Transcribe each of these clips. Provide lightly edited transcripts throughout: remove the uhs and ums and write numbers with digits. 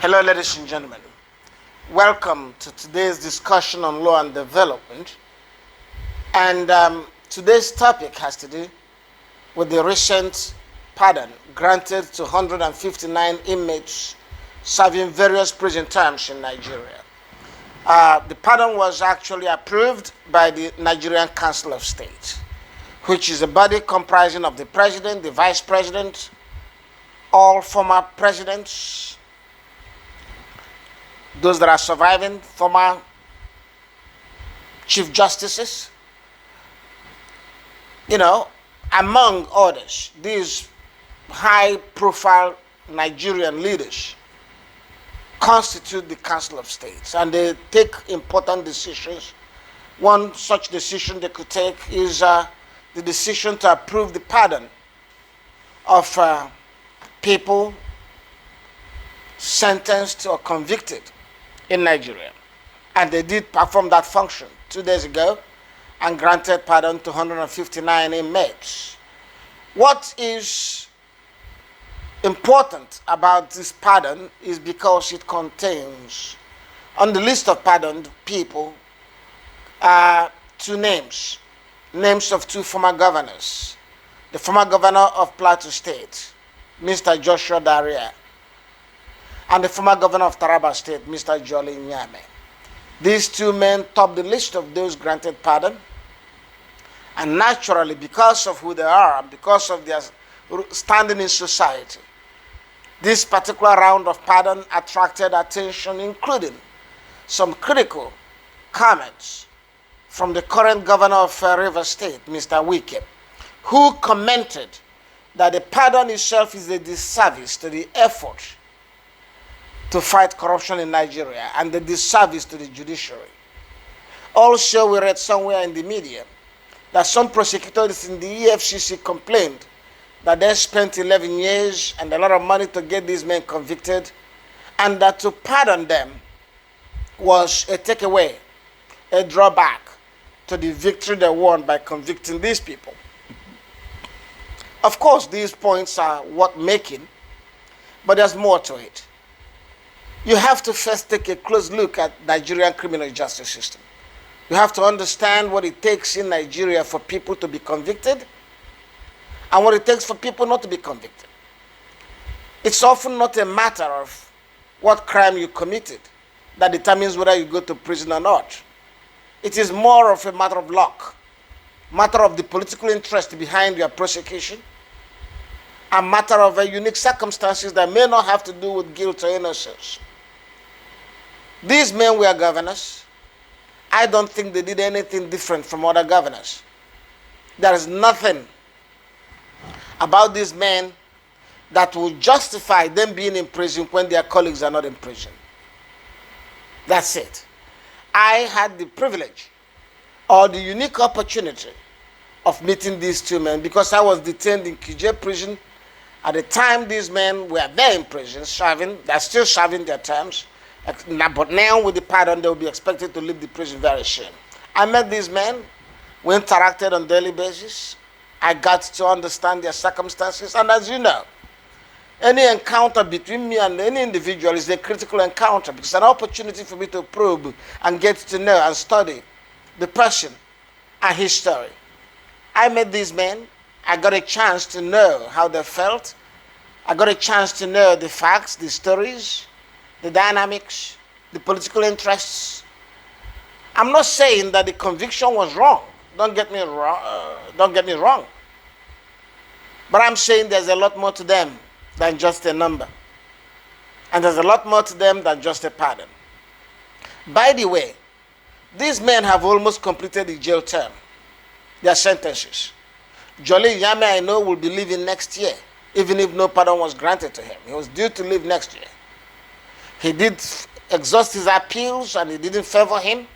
Hello, ladies and gentlemen. Welcome to today's discussion on law and development. And today's topic has to do with the recent pardon granted to 159 inmates serving various prison terms in Nigeria. The pardon was actually approved by the Nigerian Council of State, which is a body comprising of the president, the vice president, all former presidents, those that are surviving, former chief justices, among others. These high-profile Nigerian leaders constitute the Council of States, and they take important decisions. One such decision they could take is the decision to approve the pardon of people sentenced or convicted in Nigeria. And they did perform that function 2 days ago and granted pardon to 159 inmates. What is important about this pardon is because it contains, on the list of pardoned people, two names of two former governors. The former governor of Plateau State, Mr. Joshua Dariye, and the former governor of Taraba State, Mr. Jolly Nyame. These two men top the list of those granted pardon. And naturally, because of who they are and because of their standing in society, this particular round of pardon attracted attention, including some critical comments from the current governor of Rivers State, Mr. Wike, who commented that the pardon itself is a disservice to the effort to fight corruption in Nigeria and the disservice to the judiciary. Also, we read somewhere in the media that some prosecutors in the EFCC complained that they spent 11 years and a lot of money to get these men convicted, and that to pardon them was a takeaway, a drawback to the victory they won by convicting these people. Of course, these points are worth making, but there's more to it. You have to first take a close look at Nigerian criminal justice system. You have to understand what it takes in Nigeria for people to be convicted and what it takes for people not to be convicted. It's often not a matter of what crime you committed that determines whether you go to prison or not. It is more of a matter of luck, matter of the political interest behind your prosecution, a matter of unique circumstances that may not have to do with guilt or innocence. These men were governors. I don't think they did anything different from other governors. There is nothing about these men that will justify them being in prison when their colleagues are not in prison. That's it. I had the privilege or the unique opportunity of meeting these two men because I was detained in Kuje prison at the time these men were there in prison serving. They're still serving their terms. But now with the pardon, they will be expected to leave the prison very soon. I met these men. We interacted on a daily basis. I got to understand their circumstances. And as you know, any encounter between me and any individual is a critical encounter because it's an opportunity for me to probe and get to know and study the person and his story. I met these men. I got a chance to know how they felt. I got a chance to know the facts, the stories, the dynamics, the political interests. I'm not saying that the conviction was wrong. Don't get me wrong. But I'm saying there's a lot more to them than just a number. And there's a lot more to them than just a pardon. By the way, these men have almost completed the jail term, their sentences. Jolly Nyame, I know, will be leaving next year, even if no pardon was granted to him. He was due to leave next year. He did exhaust his appeals and it didn't favor him.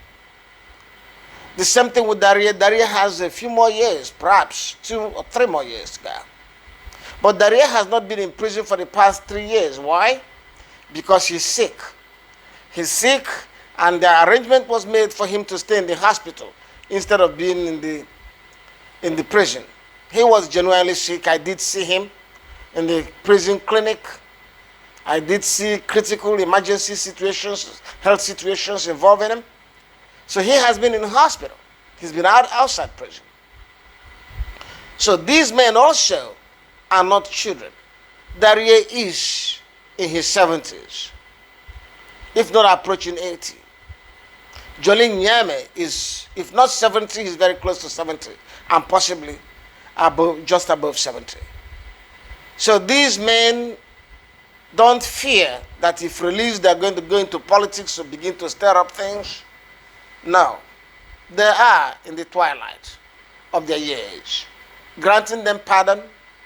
The same thing with Dariye. Dariye has a few more years, perhaps 2 or 3 more years to go. But Dariye has not been in prison for the past 3 years. Why? Because he's sick. He's sick and the arrangement was made for him to stay in the hospital instead of being in the prison. He was genuinely sick. I did see him in the prison clinic. I did see critical emergency situations, health situations involving him. So he has been in hospital. He's been outside prison. So these men also are not children. Dariye is in his 70s, if not approaching 80. Nyame is, if not 70, he's very close to 70, and possibly just above 70. So these men don't fear that if released, they're going to go into politics or begin to stir up things. No. They are in the twilight of their years. Granting them pardon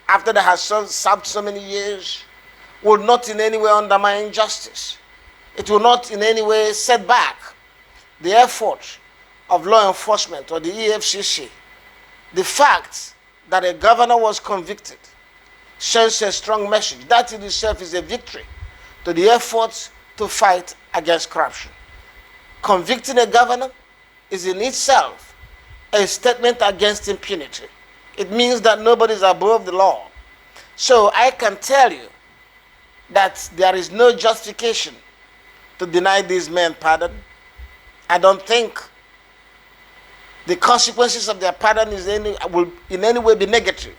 after they have served so many years will not in any way undermine justice. It will not in any way set back the effort of law enforcement or the EFCC. The fact that a governor was convicted sends a strong message. That in itself is a victory to the efforts to fight against corruption. Convicting a governor is in itself a statement against impunity. It means that nobody is above the law. So I can tell you that there is no justification to deny these men pardon. I don't think the consequences of their pardon will in any way be negative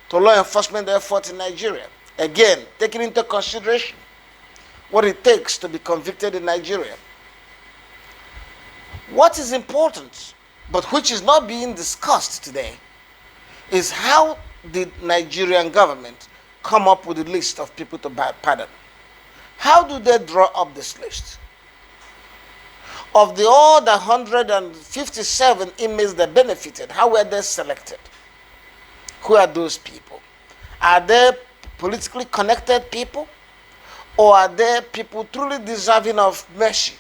to law enforcement efforts in Nigeria. Again, taking into consideration what it takes to be convicted in Nigeria. What is important, but which is not being discussed today, is how did Nigerian government come up with a list of people to pardon? How do they draw up this list? Of the all the 157 inmates that benefited, how were they selected? Who are those people? Are they politically connected people? Or are they people truly deserving of mercy?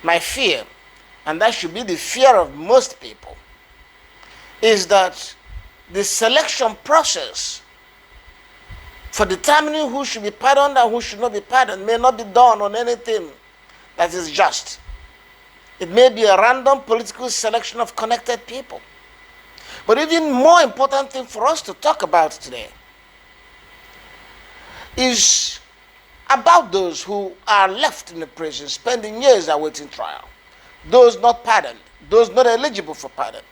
My fear, and that should be the fear of most people, is that the selection process for determining who should be pardoned and who should not be pardoned may not be done on anything that is just. It may be a random political selection of connected people. But even more important thing for us to talk about today is about those who are left in the prison, spending years awaiting trial, those not pardoned, those not eligible for pardon.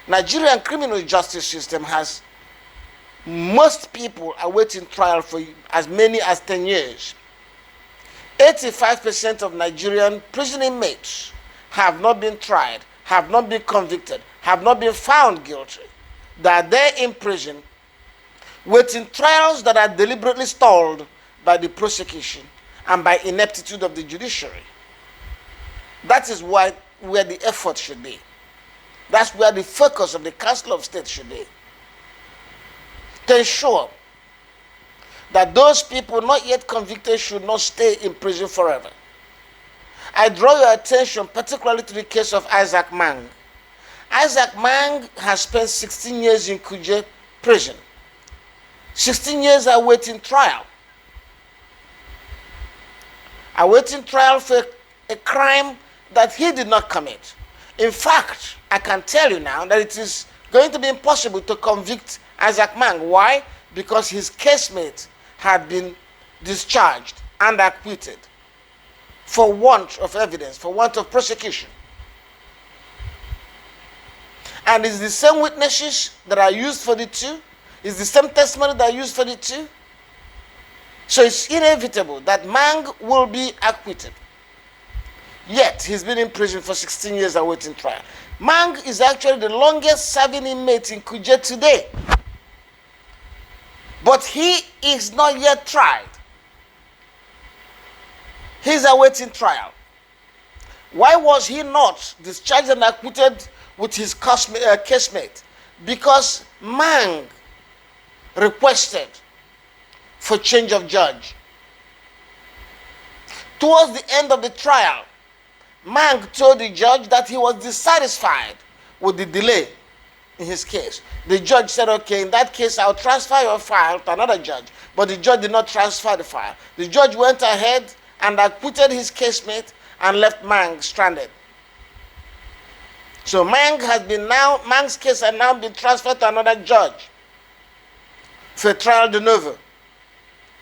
Nigerian criminal justice system has most people awaiting trial for as many as 10 years. 85% of Nigerian prison inmates have not been tried, have not been convicted, have not been found guilty. They are there in prison waiting trials that are deliberately stalled by the prosecution and by ineptitude of the judiciary. That is where the effort should be. That's where the focus of the Council of State should be. To ensure that those people not yet convicted should not stay in prison forever. I draw your attention particularly to the case of Isaac Mang. Isaac Mang has spent 16 years in Kuje prison. 16 years awaiting trial. Awaiting trial for a crime that he did not commit. In fact, I can tell you now that it is going to be impossible to convict Isaac Mang. Why? Because his casemate had been discharged and acquitted for want of evidence, for want of prosecution. And it's the same witnesses that are used for the two. It's the same testimony that are used for the two. So it's inevitable that Mang will be acquitted. Yet, he's been in prison for 16 years awaiting trial. Mang is actually the longest serving inmate in Kuje today. But he is not yet tried. He's awaiting trial. Why was he not discharged and acquitted with his casemate? Because Mang requested for change of judge. Towards the end of the trial, Mang told the judge that he was dissatisfied with the delay in his case. The judge said, okay, in that case, I'll transfer your file to another judge. But the judge did not transfer the file. The judge went ahead and acquitted his casemate and left Mang stranded. So Mang's case has now been transferred to another judge for trial de novo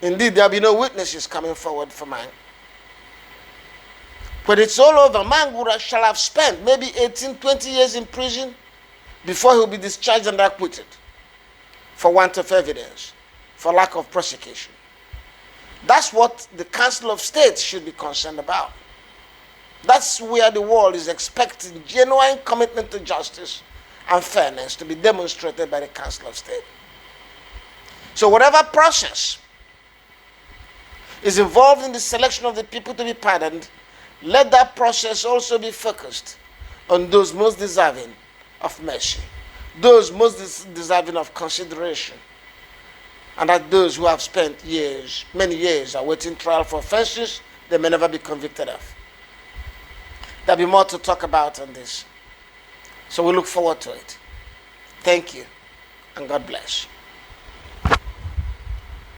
Indeed, there will be no witnesses coming forward for man. When it's all over, man shall have spent maybe 18, 20 years in prison before he will be discharged and acquitted for want of evidence, for lack of prosecution. That's what the Council of State should be concerned about. That's where the world is expecting genuine commitment to justice and fairness to be demonstrated by the Council of State. So whatever process is involved in the selection of the people to be pardoned, let that process also be focused on those most deserving of mercy, those most deserving of consideration, and that those who have spent years, many years, awaiting trial for offenses they may never be convicted of. There'll be more to talk about on this. So we look forward to it. Thank you, and God bless.